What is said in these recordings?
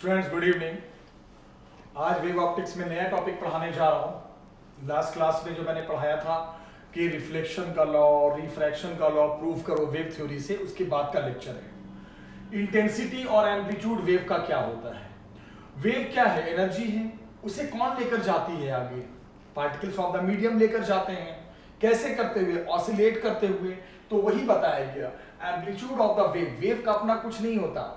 Students good evening. आज wave optics में नया टॉपिक पढ़ाने जा रहा हूँ। लास्ट क्लास में जो मैंने पढ़ाया था कि रिफ्लेक्शन का लॉ और रिफ्रैक्शन का लॉ प्रूव करो वेव थ्योरी से, उसके बाद का लेक्चर है। इंटेंसिटी और एम्पलीट्यूड वेव का क्या होता है। वेव क्या है? एनर्जी है। उसे कौन लेकर जाती है आगे? पार्टिकल्स ऑफ द मीडियम लेकर जाते हैं। कैसे करते हुए? ऑसिलेट करते हुए। तो वही बताया गया। Amplitude of the wave, wave का अपना कुछ नहीं होता।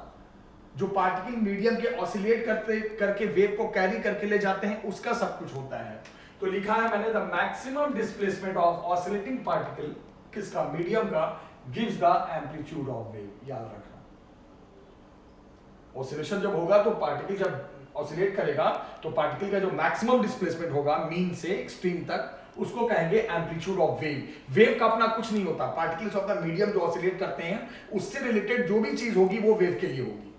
जो पार्टिकल मीडियम के ऑसिलेट करते करके वेव को कैरी करके ले जाते हैं, उसका सब कुछ होता है। तो लिखा है मैंने, the maximum displacement of oscillating particle, किसका? मीडियम का, gives the amplitude of wave. याद रखना, ऑसिलेशन जब होगा तो पार्टिकल जब ऑसिलेट करेगा तो पार्टिकल का जो मैक्सिमम डिस्प्लेसमेंट होगा मीन से एक्सट्रीम तक, उसको कहेंगे एम्पलीट्यूड ऑफ वेव। वेव का अपना कुछ नहीं होता। पार्टिकल्स ऑफ द मीडियम जो ऑसिलेट करते हैं, उससे रिलेटेड जो भी चीज होगी वो वेव के लिए होगी।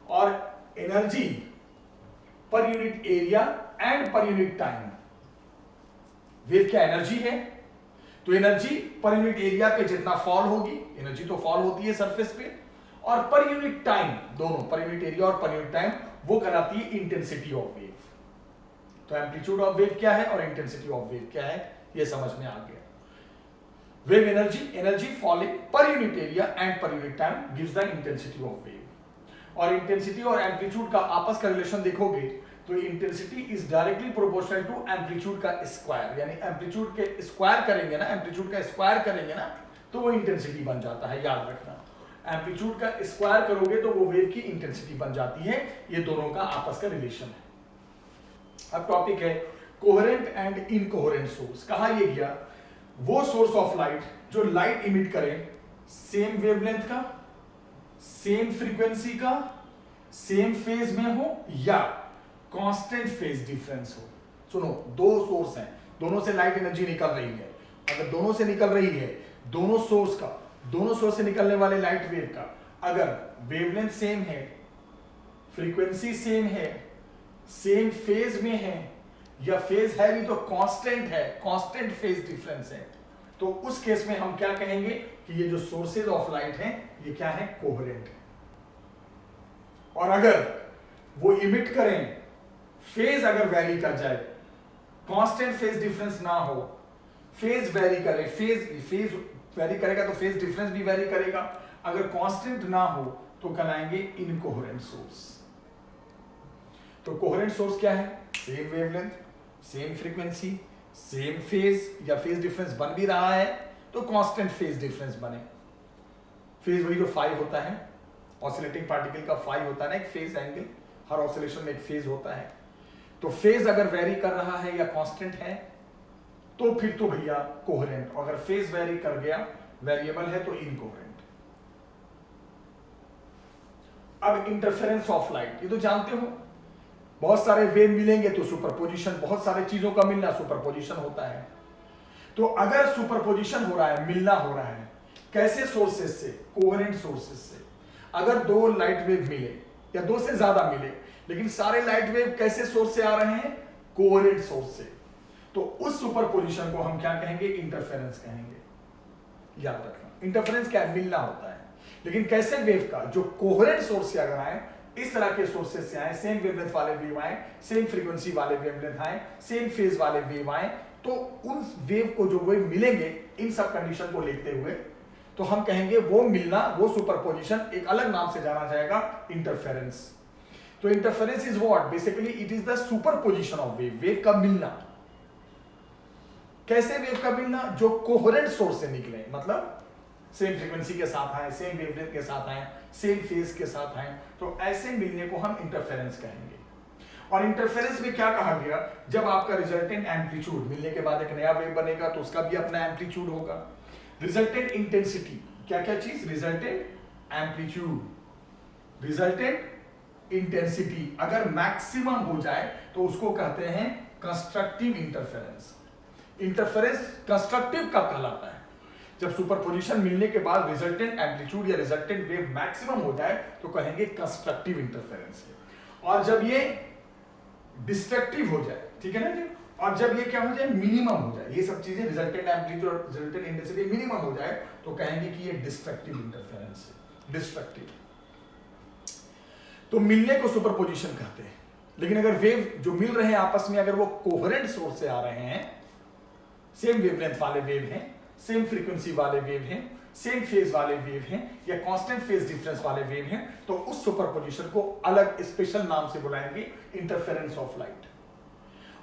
और एनर्जी पर यूनिट एरिया एंड पर यूनिट टाइम, वेव क्या एनर्जी है? तो एनर्जी पर यूनिट एरिया पे जितना फॉल होगी, एनर्जी तो फॉल होती है सरफेस पे, और पर यूनिट टाइम, दोनों पर यूनिट एरिया और पर यूनिट टाइम, वो कराती है इंटेंसिटी ऑफ वेव। तो एम्पलीट्यूड ऑफ वेव क्या है और इंटेंसिटी ऑफ वेव क्या है, ये समझ में आ गया। वेव एनर्जी फॉलिंग पर यूनिट एरिया एंड पर unit time gives the intensity of wave. और इंटेंसिटी और एम्पलीट्यूड का आपस का रिलेशन देखोगे तो intensity is directly proportional to amplitude का स्क्वायर। यानी एम्पलीट्यूड के स्क्वायर करेंगे ना, एम्पलीट्यूड का स्क्वायर करेंगे ना, तो वो इंटेंसिटी बन जाता है। याद रखना, एम्पलीट्यूड का स्क्वायर करोगे तो वो वेव की इंटेंसिटी बन जाती है। ये दोनों का आपस का रिलेशन है। अब टॉपिक है कोहेरेंट एंड इनकोहेरेंट सोर्स। कहा यह गया वो सोर्स ऑफ लाइट जो लाइट इमिट करे सेम वेवलेंथ का, सेम फ्रीक्वेंसी का, सेम फेज में हो या कांस्टेंट फेज डिफरेंस हो। सुनो, दो सोर्स हैं, दोनों से लाइट एनर्जी निकल रही है। अगर दोनों से निकल रही है, दोनों सोर्स से निकलने वाले लाइट वेव का अगर वेवलेंथ सेम है, फ्रीक्वेंसी सेम है, सेम फेज में है, या फेज है भी तो कांस्टेंट है, कांस्टेंट फेज डिफरेंस है, तो उस केस में हम क्या कहेंगे कि ये जो सोर्सेज ऑफ लाइट हैं ये क्या है? कोहेरेंट है। और अगर वो इमिट करें, फेज अगर वेरी कर जाए, कांस्टेंट फेज डिफरेंस ना हो, फेज वेरी करे, फेज वेरी करेगा तो फेज डिफरेंस भी वेरी करेगा, अगर कांस्टेंट ना हो तो कहलाएंगे इनकोहेरेंट सोर्स। तो कोहेरेंट सोर्स क्या है? Same wavelength, same frequency, same phase, या फेज डिफरेंस बन भी रहा है तो कांस्टेंट फेज डिफरेंस बने। फेज वही जो फाई होता है, ऑसिलेटिंग पार्टिकल का फाई होता है ना, एक फेज एंगल, हर ऑसिलेशन में एक फेज होता है। तो फेज अगर वेरी कर रहा है या कांस्टेंट है तो फिर तो भैया कोहेरेंट, और अगर फेज वेरी कर गया, वेरिएबल है, तो इनकोहेरेंट। अब इंटरफेरेंस ऑफ लाइट, ये तो जानते हो, बहुत सारे वेव मिलेंगे तो सुपरपोजिशन, बहुत सारे चीजों का मिलना सुपरपोजिशन होता है। तो अगर सुपरपोजिशन हो रहा है, मिलना हो रहा है, कैसे सोर्सेस से? कोहेरेंट सोर्सेस से। अगर दो लाइट वेव मिले या दो से ज्यादा मिले, लेकिन सारे लाइट वेव कैसे सोर्स से आ रहे हैं? कोहेरेंट सोर्स से, तो उस सुपरपोजिशन को हम क्या कहेंगे? इंटरफेरेंस कहेंगे। याद रखना, इंटरफेरेंस क्या है? मिलना होता है। लेकिन कैसे वेव का? जो कोहेरेंट सोर्स से अगर आए, इस तरह के सोर्सेस से आए, सेम वेवलेंथ वाले वेव आए, सेम फ्रीक्वेंसी वाले वेवलेंथ आए, सेम फेज वाले वेव आए, तो उन वेव को जो वेव मिलेंगे, इन सब कंडीशन को लेते हुए तो हम कहेंगे वो मिलना, वो सुपरपोजिशन एक अलग नाम से जाना जाएगा, इंटरफेरेंस। तो interference is what? Basically it is the superposition of wave, wave का मिलना। कैसे वेव का मिलना? जो कोहेरेंट सोर्स से निकले, मतलब सेम फ्रीक्वेंसी के साथ आए, सेम वेवलेंथ के साथ आए, सेम फेज के साथ आए, तो ऐसे मिलने को हम इंटरफेरेंस कहेंगे। और इंटरफेरेंस में क्या कहा गया? जब आपका रिजल्टेंट एम्पलीट्यूड मिलने के बाद एक नया वेव बनेगा तो उसका भी अपना एम्पलीट्यूड होगा। रिजल्टेंट इंटेंसिटी, क्या क्या चीज? रिजल्टेंट एम्पलीट्यूड, रिजल्टेंट इंटेंसिटी अगर मैक्सिमम हो जाए तो उसको कहते हैं कंस्ट्रक्टिव इंटरफेरेंस। इंटरफेरेंस कंस्ट्रक्टिव कब कहलाता है? जब सुपरपोजिशन मिलने के बाद रिजल्टेंट एम्पलीट्यूड या रिजल्टेंट वेव मैक्सिमम हो जाए तो कहेंगे कंस्ट्रक्टिव इंटरफेरेंस है। और जब ये डिस्ट्रक्टिव हो जाए, ठीक है ना जी, और जब ये क्या हो जाए? मिनिमम हो जाए, ये सब चीजें रिजल्टेंट एम्पलीट्यूड और रिजल्टेंट इंटेंसिटी मिनिमम हो जाए तो कहेंगे कि ये डिस्ट्रक्टिव इंटरफेरेंस है। डिस्ट्रक्टिव। तो मिलने को सुपरपोजिशन कहते हैं। लेकिन अगर वेव जो मिल रहे हैं आपस में, अगर वो कोहेरेंट सोर्स से आ रहे हैं, सेम वेवलेंथ वाले वेव हैं, सेम फ्रीक्वेंसी वाले वेव हैं, सेम फेज वाले वेव हैं, या कांस्टेंट फेज डिफरेंस वाले वेव हैं, तो उस सुपरपोजिशन को अलग स्पेशल नाम से बुलाएंगे इंटरफेरेंस ऑफ लाइट।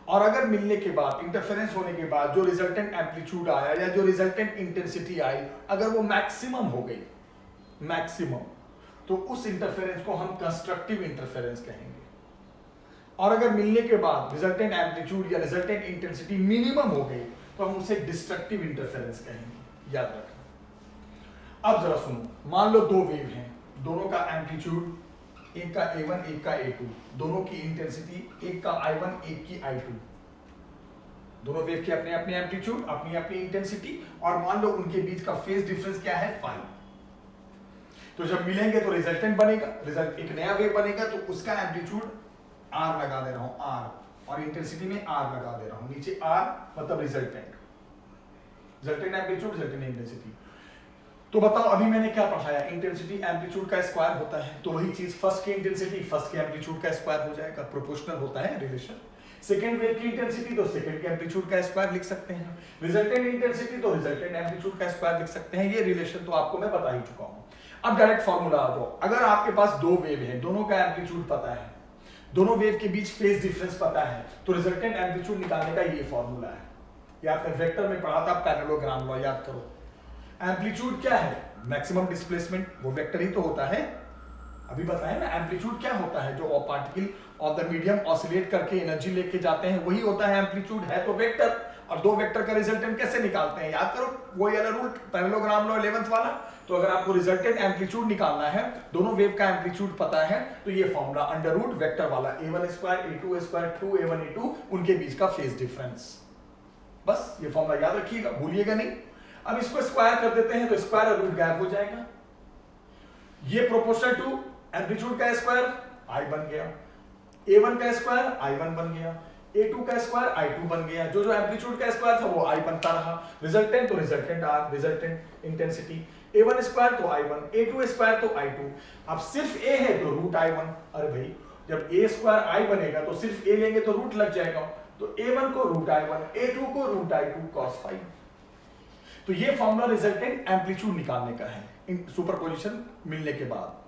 और अगर मिलने के बाद, इंटरफेरेंस होने के बाद जो रिजल्टेंट एम्पलीट्यूड आया या जो रिजल्टेंट इंटेंसिटी आई, अगर वो मैक्सिमम हो गई, मैक्सिमम, तो उस इंटरफेरेंस को हम कंस्ट्रक्टिव इंटरफेरेंस कहेंगे। और अगर मिलने के बाद रिजल्टेंट एम्पलीट्यूड या रिजल्टेंट इंटेंसिटी मिनिमम हो गई, तो हम उसे डिस्ट्रक्टिव इंटरफेरेंस कहेंगे। याद रखना। अब जरा सुनो, मान लो दो वेव हैं, दोनों का एम्पलीट्यूड, एक का A1 एक का A2, दोनों की इंटेंसिटी, एक का I1 एक की I2, दोनों वेव के अपने अपने एम्पलीट्यूड, अपनी अपनी इंटेंसिटी, और मान लो उनके बीच का फेज डिफरेंस क्या है, फाई। तो जब मिलेंगे तो रिजल्टेंट बनेगा, रिजल्ट एक नया वेव बनेगा, तो उसका एम्पलीट्यूड R लगा दे रहा हूं, R, और इंटेंसिटी में R लगा दे रहा हूं, नीचे R मतलब resultant, resultant amplitude, resultant intensity. तो बताओ अभी मैंने क्या पढ़ाया, इंटेंसिटी एम्पलीट्यूड का स्क्वायर होता है, तो वही चीज फर्स्ट की इंटेंसिटी फर्स्ट के एम्पलीट्यूड का स्क्वायर हो जाएगा, प्रोपोर्शनल होता है रिलेशन। सेकंड वेव की इंटेंसिटी तो सेकंड के एम्पलीट्यूड का स्क्वायर लिख सकते हैं, रिजल्टेंट इंटेंसिटी तो रिजल्टेंट एम्पलीट्यूड का स्क्वायर लिख सकते हैं। ये रिलेशन तो आपको मैं बता ही चुका हूं। अब डायरेक्ट फॉर्मूला आ जाओ। अगर आपके पास दो वेव है, दोनों का एम्पलीट्यूड पता है, दोनों वेव के बीच फेज डिफरेंस पता है, तो रिजल्टेंट एम्पलीट्यूड निकालने का ये फॉर्मूला है। ये आपने वेक्टर में पढ़ा था, पैरेललोग्राम लॉ, याद करो। एम्पलीट्यूड क्या है, मैक्सिमम डिस्प्लेसमेंट, वो वेक्टर ही तो होता है। अभी बताया ना, एम्पलीट्यूड क्या होता है, जो particle of the medium oscillate करके एनर्जी लेके जाते हैं, वही होता है एम्पलीट्यूड, है तो वेक्टर। और दो वेक्टर का रिजल्टेंट कैसे निकालते हैं, याद करो, वही वाला रूल, पैरेललोग्राम लॉ 11th वाला। तो अगर आपको रिजल्टेंट एम्पलीट्यूड निकालना है, दोनों वेव का एम्पलीट्यूड पता है, तो ये फॉर्मूला अंडर रूट वेक्टर वाला, A1 square A2 square 2A1 A2, उनके बीच का फेज डिफरेंस। बस ये फॉर्मूला याद रखिएगा, भूलिएगा नहीं। अब इसको स्क्वायर कर देते हैं, तो स्क्वायर और रूट गायब हो जाएगा। ये प्रोपोर्शनल टू एम्पलीट्यूड का स्क्वायर I बन गया, A1 का स्क्वायर I1 बन गया, A2 का स्क्वायर I2 बन गया। जो जो एम्पलीट्यूड का स्क्वायर था वो I बनता रहा। रिजल्टेंट तो resultant R, resultant intensity, A1 square तो I1, A2 स्क्वायर तो I2। अब सिर्फ A है तो रूट I1। अरे भाई, जब A स्क्वायर I बनेगा तो सिर्फ A लेंगे तो रूट लग जाएगा, तो A1 को रूट I1, A2 को रूट I2 cos फाई। तो ये फॉर्मूला रिजल्टेंट एम्पलीट्यूड निकालने का है सुपरपोजिशन मिलने के बाद,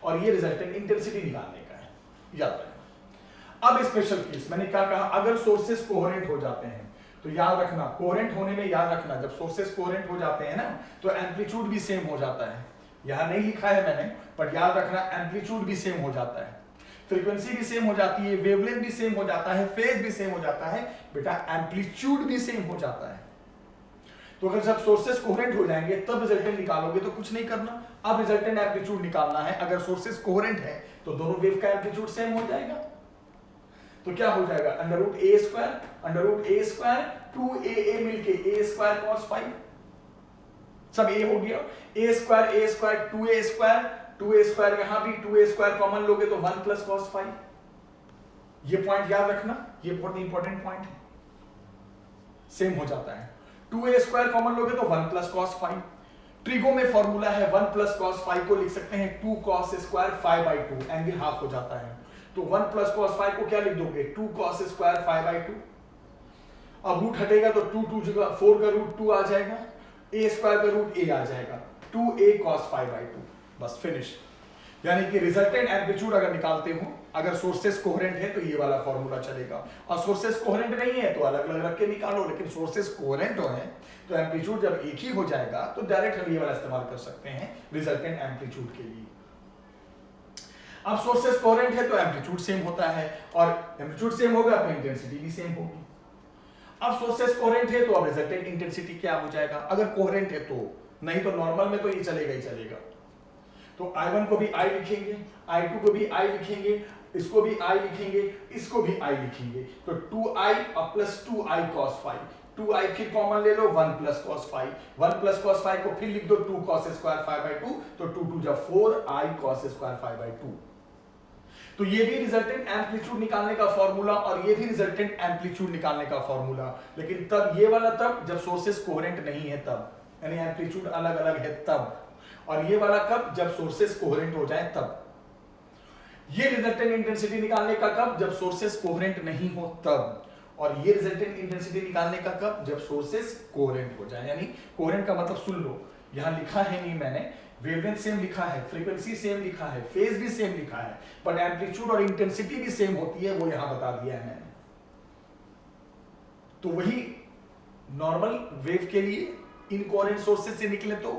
और ये रिजल्टेंट इंटेंसिटी निकालने का है, याद रखना। अब स्पेशल केस, मैंने क्या कहा, अगर सोर्सेस कोहेरेंट हो जाते हैं, तो याद रखना, कोहेरेंट होने में याद रखना, जब सोर्सेस कोहेरेंट हो जाते हैं ना, तो एम्पलीट्यूड भी सेम हो जाता है। यहां नहीं लिखा है मैंने, पर याद रखना, एम्पलीट्यूड भी सेम हो जाता है, फ्रीक्वेंसी भी सेम हो जाती है, वेवलेंथ भी सेम हो जाता है, फेज भी सेम हो जाता है, बेटा एम्पलीट्यूड भी सेम हो जाता है। तो अगर जब सोर्सेस कोहेरेंट हो जाएंगे तब रिजल्टेंट निकालोगे, तो कुछ नहीं करना। अब रिजल्टेंट एम्पलीट्यूड निकालना है। अगर सोर्सेस कोहेरेंट है तो दोनों वेव का एम्पलीट्यूड सेम हो जाएगा, तो क्या हो जाएगा, under root A square 2AA मिलके A स्क्वायर cos फाई, सब A हो गया, A स्क्वायर 2A स्क्वायर, यहां भी 2A स्क्वायर कॉमन लोगे तो 1 प्लस cos फाई। ये पॉइंट याद रखना, ये बहुत इंपॉर्टेंट पॉइंट है, सेम हो जाता है। 2A स्क्वायर कॉमन लोगे तो 1 प्लस cos फाई। ट्रिगो में फॉर्मूला है 1 प्लस cos फाई को लिख सकते हैं 2 cos square phi by 2, angle half हो जाता है, तो 1 प्लस cos फाई को क्या लिख दोगे, 2 cos स्क्वायर फाई बाई 2। अब रूट हटेगा तो 2 जगह 4 का रूट 2 आ जाएगा, A स्क्वायर का रूट A आ जाएगा, 2A cos फाई बाई 2, बस फिनिश। यानी कि रिजल्टेंट एम्पलीट्यूड अगर निकालते हो, अगर सोर्सेस कोहेरेंट है तो ये वाला फॉर्मूला चलेगा, और सोर्सेस कोहेरेंट नहीं है तो अलग अलग रख के निकालो। लेकिन सोर्सेस कोहेरेंट हो है तो एम्पलीट्यूड जब एक ही हो जाएगा तो डायरेक्ट हम ये वाला इस्तेमाल कर सकते हैं रिजल्टेंट एम्पलीट्यूड के लिए। अब सोर्सेस कोहेरेंट है तो एम्पलीट्यूड सेम होता है, और एम्पलीट्यूड सेम होगा तो इंटेंसिटी भी सेम होगी। अब सोर्सेस कोहेरेंट है तो अब रिजल्टेंट इंटेंसिटी क्या हो जाएगा, अगर कोहेरेंट है तो, नहीं तो नॉर्मल में तो ये चलेगा ही चलेगा। तो I1 को भी I लिखेंगे, I2 को भी I लिखेंगे, इसको भी I लिखेंगे, इसको भी I लिखेंगे, तो 2I और plus 2I cos phi, 2I फिर कॉमन ले लो, 1 plus cos phi, 1 plus cos phi को फिर लिख दो 2 cos स्क्वायर फाई बाई 2, तो 2 2 जब 4I cos square phi by 2। तो ये भी रिजल्टेंट एम्पलीट्यूड निकालने का फॉर्मूला, और ये भी रिजल्टेंट एम्पलीट्यूड निकालने का फॉर्मूला। लेकिन तब ये वाला तब जब सोर्सेस कोहेरेंट नहीं है तब, यानी एम्पलीट्यूड अलग अलग है तब, और ये वाला कब, जब सोर्सेस कोहेरेंट हो जाए तब। ये रिजल्टेंट इंटेंसिटी निकालने का कब, जब सोर्सेस कोहेरेंट नहीं हो तब, और ये रिजल्टेंट इंटेंसिटी निकालने का कब, जब सोर्सेस कोहेरेंट हो जाए। यानी कोहेरेंट का मतलब सुन लो, यहां लिखा है नहीं मैंने, वेवलेंथ सेम लिखा है, फ्रीक्वेंसी सेम लिखा है, फेज भी सेम लिखा है, बट एम्पलीट्यूड और इंटेंसिटी भी सेम होती है, वो यहां बता दिया है मैंने। तो वही नॉर्मल वेव के लिए इनकोहेरेंट सोर्सेज से निकले तो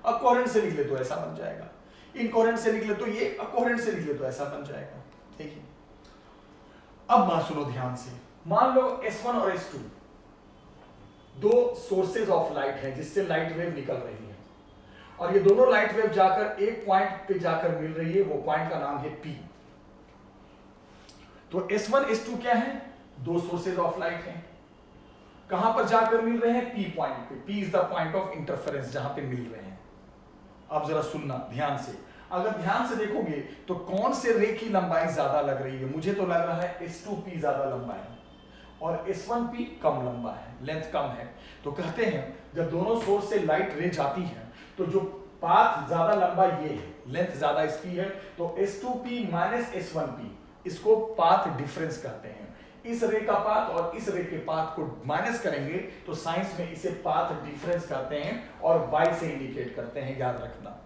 अकोहेरेंट से निकले तो ऐसा बन जाएगा, इनकोहेरेंट से निकले तो ये, अकोहेरेंट से निकले तो ऐसा बन जाएगा। ठीक है, अब बात सुनो ध्यान से। मान लो S1 और S2 दो सोर्सेज ऑफ लाइट है जिससे लाइट वेव निकल रही है, और ये दोनों लाइट वेव जाकर एक पॉइंट पे जाकर मिल रही है, वो पॉइंट का नाम है P। तो S1 S2 क्या है, दो सोर्सेज ऑफ लाइट हैं, कहां पर जाकर मिल रहे हैं, P पॉइंट पे। P is the point of interference जहां पे मिल रहे हैं। अब जरा सुनना ध्यान से, अगर ध्यान से देखोगे तो कौन से रे की लंबाई ज्यादा लग रही है, मुझे तो लग रहा है S2P ज्यादा लंबा है और S1P कम लंबा है, लेंथ कम है। तो कहते हैं जब दोनों सोर्स से लाइट रे जाती है तो जो पाथ ज्यादा लंबा ये है, लेंथ ज्यादा इसकी है, तो S2P माइनस S1P, इसको पाथ डिफरेंस कहते हैं। इस रे का पाथ और इस रे के पाथ को माइनस करेंगे तो साइंस में इसे पाथ डिफरेंस कहते हैं और y से इंडिकेट करते हैं, याद रखना।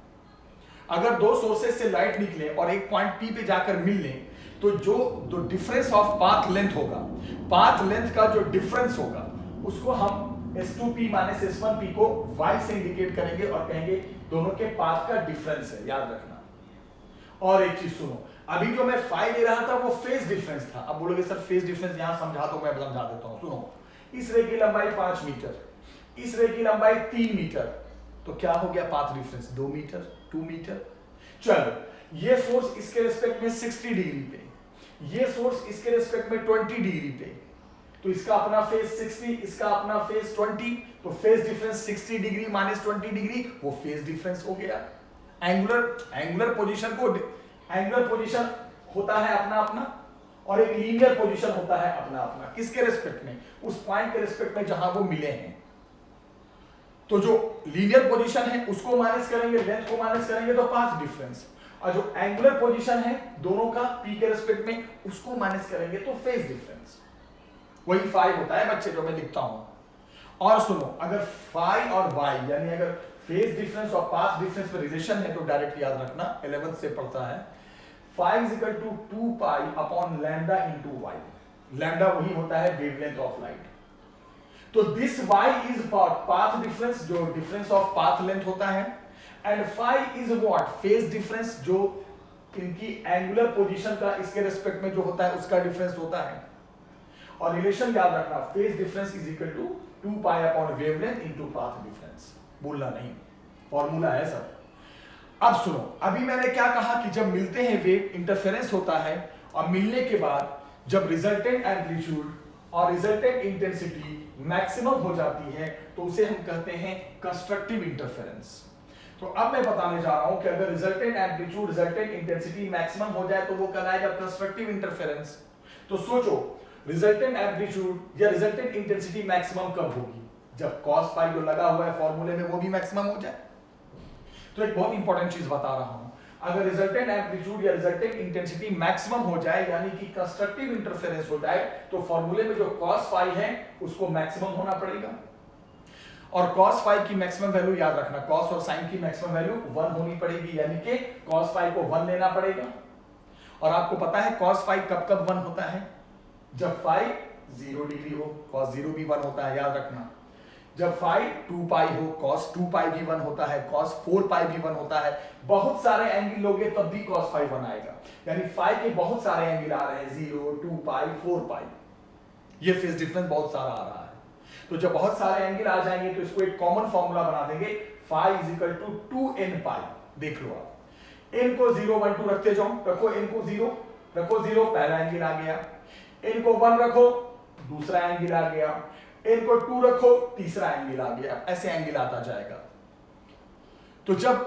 अगर दो सोर्सेज से लाइट निकले और एक पॉइंट P पे जाकर मिल लें तो जो डिफरेंस ऑफ पाथ लेंथ होगा, पाथ लेंथ का जो डिफरेंस होगा उसको हम S2P माइनस S1P को y से इंडिकेट करेंगे और कहेंगे दोनों के पाथ का डिफरेंस है, याद रखना। और एक चीज सुनो, अभी जो मैं फाई ले रहा था वो फेज डिफरेंस था। अब बोलोगे सर फेज डिफरेंस यहां समझा दो, मैं समझा देता हूं। सुनो, इस रे की लंबाई 5 मीटर, इस रे की लंबाई 3 मीटर, तो क्या हो गया पाथ डिफरेंस, 2 मीटर, 2 मीटर। चलो, ये सोर्स इसके रिस्पेक्ट में 60 डिग्री पे, ये सोर्स इसके रिस्पेक्ट में 20 डिग्री पे, तो इसका अपना फेज 60, इसका अपना फेज 20, तो phase difference 60 degree minus 20 degree, वो फेज डिफरेंस हो गया। एंगुलर पोजीशन को, एंगुलर पोजीशन होता है अपना अपना और एक लीनियर पोजीशन होता है अपना अपना। किसके रिस्पेक्ट में, उस पॉइंट के रिस्पेक्ट में जहां वो मिले हैं। तो जो लीनियर पोजीशन है उसको माइनस करेंगे, लेंथ को माइनस करेंगे तो पाथ डिफरेंस, और जो एंगुलर पोजीशन है दोनों का P के रिस्पेक्ट में उसको माइनस करेंगे तो फेज डिफरेंस, वही फाई होता है बच्चे जो मैं लिखता हूं। और सुनो, अगर फाई और वाई यानी अगर फेज डिफरेंस और पाथ डिफरेंस में रिलेशन है तो डायरेक्ट याद रखना, 11th से पढ़ता है, phi is equal to 2 pi upon lambda into y. Lambda वही होता है वेवलेंथ ऑफ लाइट। तो this y is path difference, जो डिफरेंस ऑफ पाथ लेंथ होता है, and phi is what, phase difference, जो इनकी एंगुलर पोजीशन का इसके रिस्पेक्ट में जो होता है उसका डिफरेंस होता है। और रिलेशन याद रखना, phase difference is equal to 2 pi upon wavelength into path difference, भूलना नहीं, फॉर्मूला है सब। अब सुनो, अभी मैंने क्या कहा कि जब मिलते हैं वेव इंटरफेरेंस होता है, और मिलने के बाद जब रिजल्टेंट एम्पलीट्यूड और रिजल्टेंट इंटेंसिटी मैक्सिमम हो जाती है तो उसे हम कहते हैं कंस्ट्रक्टिव इंटरफेरेंस। तो अब मैं बताने जा रहा हूं कि अगर resultant amplitude resultant intensity maximum हो जाए तो वो कहलाएगा कंस्ट्रक्टिव इंटरफेरेंस। तो सोचो, रिजल्टेंट एम्पलीट्यूड या रिजल्टेंट इंटेंसिटी मैक्सिमम कब होगी, जब cos पाई जो लगा हुआ है फॉर्मूले में वो भी मैक्सिमम हो जाए। तो एक बहुत इंपॉर्टेंट चीज बता रहा हूं, अगर रिजल्टेंट एम्पलीट्यूड या रिजल्टेंट इंटेंसिटी मैक्सिमम हो जाए यानी कि कंस्ट्रक्टिव इंटरफेरेंस हो जाए तो फॉर्मूले में जो cos फाई है उसको मैक्सिमम होना पड़ेगा। और cos फाई की मैक्सिमम वैल्यू याद रखना, cos और sin की मैक्सिमम वैल्यू 1 होनी पड़ेगी, यानी कि cos फाई को 1 लेना पड़ेगा। और आपको पता है cos फाई कब कब 1 होता है, जब फाई 0 डिग्री हो, cos 0 भी 1 होता है, याद रखना। जब फाई 2 पाई हो, cos 2 पाई भी 1 होता है, cos 4 पाई भी 1 होता है। बहुत सारे एंगल लोगे तब भी cos फाई 1 आएगा, यानी फाई के बहुत सारे एंगल आ रहे हैं, 0, 2 पाई, 4 पाई, ये फेज डिफरेंस बहुत सारा आ रहा है। तो जब बहुत सारे एंगल आ जाएंगे तो इसको एक कॉमन फॉर्मूला बना देंगे, phi is equal to 2n pi. देख लो आप, n को 0, 1, 2 रखते जाओ, रखो n को 0, रखो 0, पहला एंगल आ गया, n को 1 रखो, दूसरा एंगल आ गया, n को 2 रखो, तीसरा एंगल आ गया, ऐसे एंगल आता जाएगा। तो जब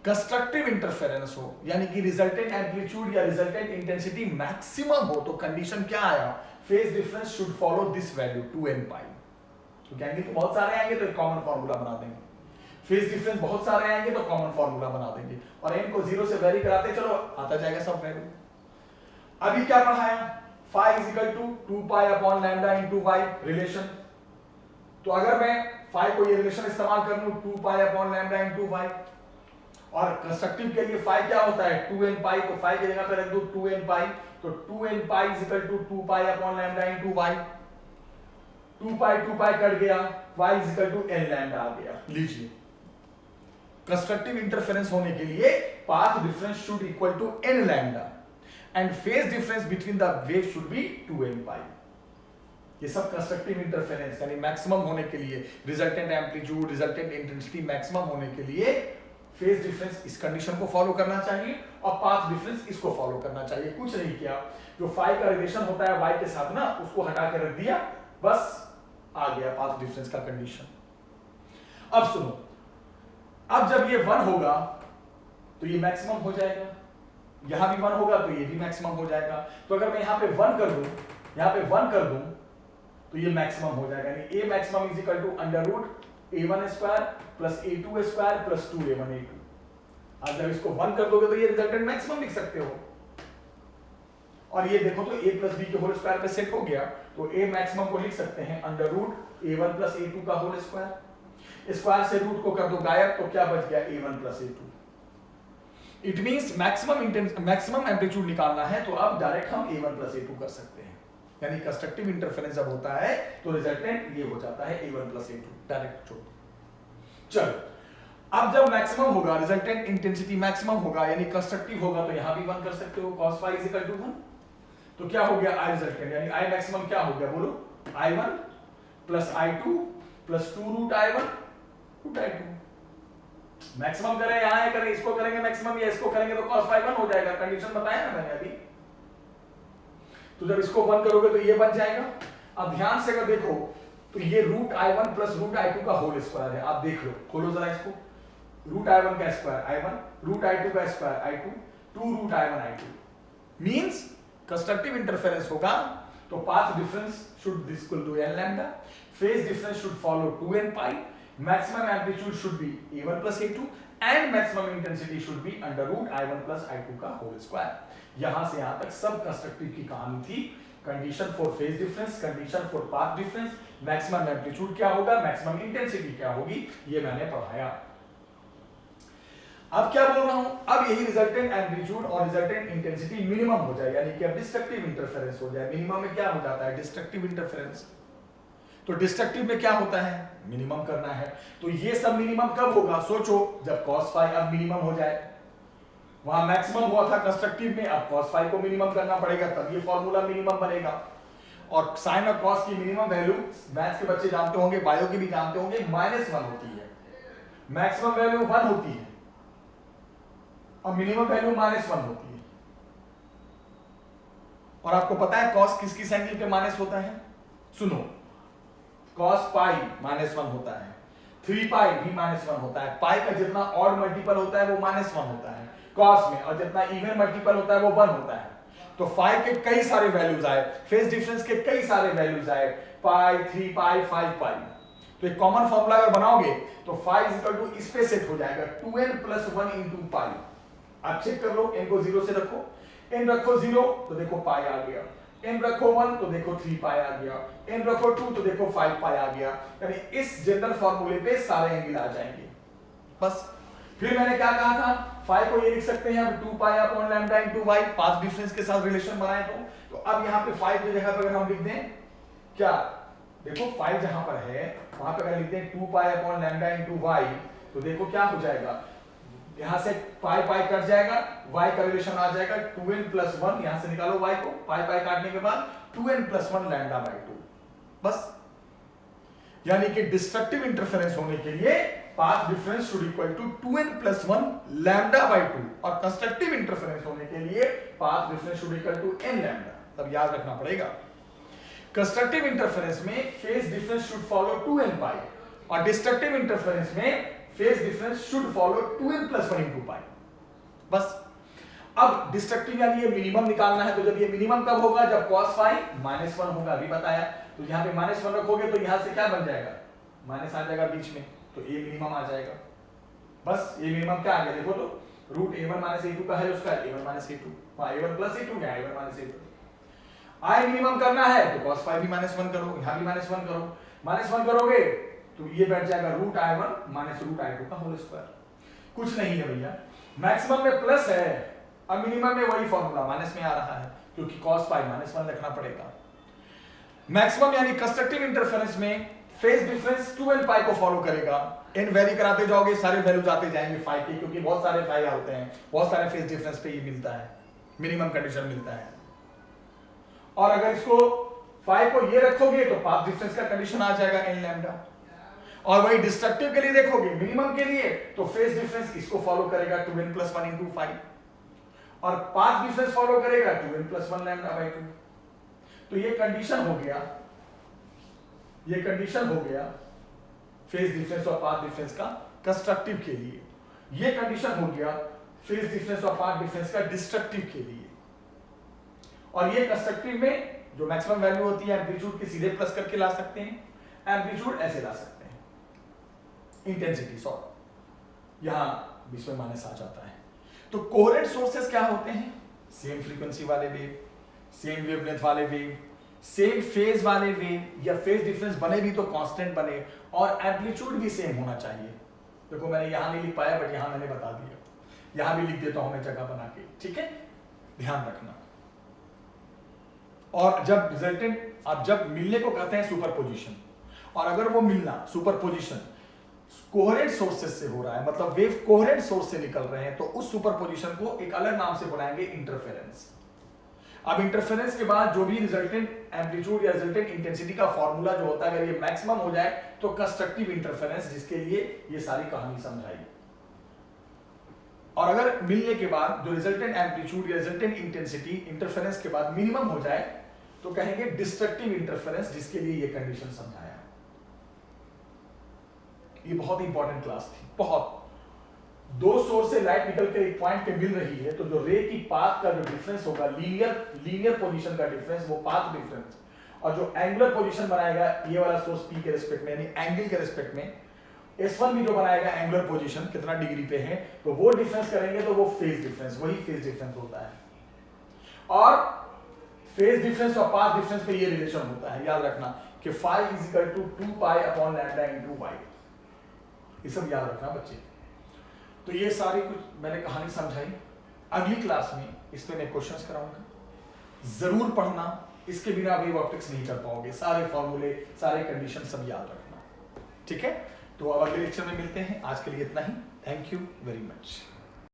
कंस्ट्रक्टिव इंटरफेरेंस हो यानी कि रिजल्टेंट एम्पलीट्यूड या रिजल्टेंट इंटेंसिटी मैक्सिमम हो तो कंडीशन क्या आया, phase difference should follow this value 2n pi. तो एंगल तो बहुत सारे आएंगे तो एक कॉमन फॉर्मूला बना देंगे, फेज डिफरेंस बहुत सारे आएंगे तो कॉमन फॉर्मूला बना देंगे, और n को 0 से वेरी कराते चलो आता जाएगा सब वैल्यू। अभी क्या पढ़ाया, phi is equal to 2 pi upon lambda into y relation. तो अगर मैं फाई को ये रिलेशन इस्तेमाल कर लूं 2 pi upon lambda into y, और कंस्ट्रक्टिव के लिए फाई क्या होता है 2n पाई, तो फाई की जगह पे रख दो 2n पाई, तो 2n pi is equal to 2 pi upon lambda into y. 2 pi cut गया, y is equal to n lambda आ गया। लीजिए, कंस्ट्रक्टिव इंटरफेरेंस होने के लिए path difference should equal to n lambda and phase difference between the wave should be 2n pi. ये सब constructive interference यानी मैक्सिमम होने के लिए, resultant amplitude, resultant intensity maximum होने के लिए फेज डिफरेंस इस कंडीशन को फॉलो करना चाहिए और पाथ डिफरेंस इसको फॉलो करना चाहिए। कुछ नहीं किया, जो फाई का रिलेशन होता है y के साथ ना, उसको हटा के रख दिया, बस आ गया पाथ डिफरेंस का कंडीशन। अब सुनो, अब जब ये 1 होगा तो ये मैक्सिमम हो जाएगा, यहां भी 1 होगा तो ये भी मैक्सिमम हो जाएगा। तो अगर मैं यहां पे 1 कर दूं, यहां पे 1 कर दूं तो ये मैक्सिमम हो जाएगा, यानी a maximum is equal to under root a1 square plus a2 square plus 2a1 a2। अब जब इसको 1 कर दोगे तो ये रिजल्टेंट मैक्सिमम लिख सकते हो, और ये देखो तो a प्लस बी के होल स्क्वायर पे सेट हो गया, तो a मैक्सिमम को लिख सकते हैं under root a1 plus a2 का होल स्क्वायर। स्क्वायर से रूट को कर दो गायब, तो क्या बच गया a1 plus a2। It means maximum amplitude निकालना है तो अब डायरेक्ट हम a1 प्लस a2 कर सकते हैं, यानी कंस्ट्रक्टिव इंटरफेरेंस जब होता है तो रिजल्टेंट ये हो जाता है a1 प्लस a2 डायरेक्ट छोड़। चलो, अब जब मैक्सिमम होगा, रिजल्टेंट इंटेंसिटी मैक्सिमम होगा यानी कंस्ट्रक्टिव होगा, तो यहां भी 1 कर सकते हो, cos phi is equal to 1। तो क्या हो गया I रिजल्टेंट, यानी I मैक्सिमम क्या हो गया बोलो, I1 plus I2 plus 2 root I1 root I2। Maximum करें यहां है, करें इसको करेंगे मैक्सिमम या इसको करेंगे तो cos phi 1 हो जाएगा, कंडीशन बताया ना मैंने अभी। तो जब इसको 1 करोगे तो ये बन जाएगा। अब ध्यान से अगर देखो तो ये root I1 plus root I2 का होल स्क्वायर है, आप देख लो, खोलो जरा इसको, रूट I1 का स्क्वायर I1, रूट I2 का square I2, 2 root I1 I2 means constructive interference होगा तो path difference should this equal to n lambda, phase difference should follow 2n pi, maximum amplitude should be a1 plus a2 and maximum intensity should be under root I1 plus I2 का whole square. यहां से यहां तक सब constructive की कहानी थी। Condition for phase difference, condition for path difference, maximum amplitude क्या होगा, मैक्सिमम इंटेंसिटी क्या होगी, ये मैंने पढ़ाया। अब क्या बोल रहा हूं, अब यही रिजल्टेंट एम्पलीट्यूड और रिजल्टेंट इंटेंसिटी मिनिमम हो जाए, यानी कि अब डिस्ट्रक्टिव इंटरफेरेंस हो जाए। मिनिमम में क्या हो जाता है, डिस्ट्रक्टिव इंटरफेरेंस। तो डिस्ट्रक्टिव में क्या होता है, मिनिमम करना है। तो ये सब मिनिमम कब होगा, सोचो जब cos phi अब मिनिमम हो जाए। वहां मैक्सिमम हुआ था कंस्ट्रक्टिव में, अब cos phi को मिनिमम करना पड़ेगा, तब ये फॉर्मूला मिनिमम बनेगा। और साइन और cos की मिनिमम वैल्यू मैथ्स के बच्चे जानते होंगे, बायो के भी जानते होंगे, -1 होती है। मैक्सिमम वैल्यू 1 होती है और मिनिमम वैल्यू -1 होती है। और आपको पता है cos किस किस एंगल पे माइनस होता है, सुनो, cos pi -1 होता है, 3 pi भी -1 होता है। पाई का जितना ऑड मल्टीपल होता है वो -1 होता है cos में, और जितना इवन मल्टीपल होता है वो 1 होता है। तो फाई के कई सारे वैल्यूज आए, फेज डिफरेंस के कई सारे वैल्यूज आए, पाई, 3 पाई, 5 पाई। तो एक कॉमन फॉर्मूला अगर बनाओगे तो फाई इज इक्वल टू इस पे सेट हो जाएगा 2n प्लस 1 इनटू पाई। आप चेक कर लो, n को 0 से रखो, n रखो 0 तो देखो पाई आ गया, n रखो 1 तो देखो 3 पाई आ गया, n रखो 2 तो देखो 5 पाई आ गया। यानी इस जनरल फॉर्मूले पे सारे एंगल आ जाएंगे। बस फिर मैंने क्या कहा था, फाई को ये लिख सकते हैं अब 2 pi upon lambda into y, path difference के साथ रिलेशन बनाए तो अब यहां पे फाई की जगह पर अगर हम लिख दें क्या, देखो फाई जहां पर है वहां पे अगर लिख दें 2 pi upon lambda into y, तो देखो क्या हो जाएगा, यहां से पाई पाई कट जाएगा, y का रिलेशन आ जाएगा 2n प्लस 1, यहां से निकालो y को, पाई पाई काटने के बाद 2n प्लस 1 लैम्डा बाय 2। बस, यानी कि डिस्ट्रक्टिव इंटरफेरेंस होने के लिए path difference should equal to 2n plus 1 lambda by 2, और कंस्ट्रक्टिव इंटरफेरेंस होने के लिए path difference should equal to n lambda. तब याद रखना पड़ेगा, कंस्ट्रक्टिव इंटरफेरेंस में phase difference should follow 2n pi, और डिस्ट्रक्टिव इंटरफेरेंस में phase difference should follow 2n plus 1 into pi. बस, अब डिस्ट्रक्टिव यानी ये मिनिमम निकालना है, तो जब ये मिनिमम कब होगा, जब cos phi -1 होगा, अभी बताया। तो यहां पे -1 रखोगे तो यहां से क्या बन जाएगा, माइनस आ जाएगा बीच में, तो ये मिनिमम आ जाएगा। बस ये मिनिमम क्या आ गया देखो, तो रूट a1 माइनस a2 का है उसका a1 minus a2, a1 plus a2 या a1 minus a2। I minimum करना है तो cos phi भी -1 करो, यहाँ भी -1 करो, -1 करोगे तो ये बैठ जाएगा root i1 minus root i2 का होल स्क्वायर। कुछ नहीं है भैया, मैक्सिमम में प्लस है, अब मिनिमम में वही फॉर्मूला माइनस में आ रहा है क्योंकि cos phi -1 रखना पड़ेगा। मैक्सिमम यानी कंस्ट्रक्टिव इंटरफेरेंस में फेज डिफरेंस 2n पाई को फॉलो करेगा। n वेरी कराते जाओगे सारे वैल्यूज आते जाएंगे फाई के, क्योंकि बहुत सारे फाई होते हैं, बहुत सारे फेज डिफरेंस पे ये मिलता है, मिनिमम कंडीशन मिलता है। और अगर इसको फाई को ये रखोगे तो पाथ डिफरेंस का कंडीशन आ जाएगा n लैम्डा। और वही डिस्ट्रक्टिव के लिए देखोगे मिनिमम के लिए तो फेज डिफरेंस इसको फॉलो करेगा 2n + 1 × 5 और पाथ डिफरेंस फॉलो करेगा 2n + 1 λ/2। तो ये कंडीशन हो गया, ये कंडीशन हो गया फेज डिफरेंस और पाथ डिफरेंस का कंस्ट्रक्टिव के लिए, ये कंडीशन हो गया फेज डिफरेंस और पाथ डिफरेंस का डिस्ट्रक्टिव के लिए। और ये कंस्ट्रक्टिव में जो मैक्सिमम वैल्यू होती है एम्पलीट्यूड के सीधे प्लस करके ला सकते हैं, एम्पलीट्यूड ऐसे ला सकते हैं, इंटेंसिटी सॉरी यहां बीच में माइनस आ जाता है। तो कोहेरेंट सोर्सेस क्या होते हैं? सेम फ्रीक्वेंसी वाले वेव, सेम वेवलेंथ वाले वेव, सेम फेज वाले वेव, या फेज डिफरेंस बने भी तो कांस्टेंट बने और एम्पलीट्यूड भी सेम होना चाहिए। देखो मैंने यहां नहीं लिख पाया बट यहां मैंने बता दिया, यहां भी लिख देता हूं मैं जगह बना के, ठीक है, ध्यान रखना। और जब रिजल्टेंट आप जब मिलने को कहते हैं सुपरपोजिशन, और अगर वो मिलना सुपरपोजिशन कोहेरेंट सोर्सेस से हो रहा है, मतलब वेव कोहेरेंट सोर्स से निकल रहे हैं, तो उस सुपरपोजिशन को एक अलग नाम से बुलाएंगे इंटरफेरेंस। अब इंटरफेरेंस के बाद जो भी रिजल्टेंट एम्पलीट्यूड या रिजल्टेंट इंटेंसिटी का फॉर्मूला जो होता है अगर ये मैक्सिमम हो जाए तो कंस्ट्रक्टिव इंटरफेरेंस, जिसके लिए ये सारी कहानी समझाई। और अगर मिलने के बाद जो रिजल्टेंट एम्पलीट्यूड या रिजल्टेंट इंटेंसिटी इंटरफेरेंस के बाद मिनिमम हो जाए तो कहेंगे डिस्ट्रक्टिव इंटरफेरेंस, जिसके लिए ये कंडीशन समझाया। ये बहुत इंपॉर्टेंट क्लास थी, बहुत। दो सोर्स से लाइट निकल के एक पॉइंट पे मिल रही है तो जो रे की पाथ का जो डिफरेंस होगा, लीनियर पोजीशन का डिफरेंस, वो पाथ डिफरेंस, और जो एंगुलर पोजीशन बनाएगा ये वाला सोर्स पी के रिस्पेक्ट में यानी एंगल के रिस्पेक्ट में, S1 भी जो बनाएगा एंगुलर पोजीशन कितना डिग्री पे है तो वो डिफरेंस करेंगे तो वो फेज डिफरेंस, वही फेज डिफरेंस होता है। और फेज डिफरेंस और पाथ डिफरेंस पे ये रिलेशन होता है, याद रखना कि phi = 2 pi upon lambda into y, ये सब याद रखना बच्चे। तो ये सारी कुछ मैंने कहानी समझाई। अगली क्लास में इस पे मैं क्वेश्चंस कराऊंगा, जरूर पढ़ना, इसके बिना वेव ऑप्टिक्स नहीं कर पाओगे, सारे फॉर्मूले सारे कंडीशन सब याद रखना, ठीक है। तो अब अगले लेक्चर में मिलते हैं, आज के लिए इतना ही, थैंक यू वेरी मच।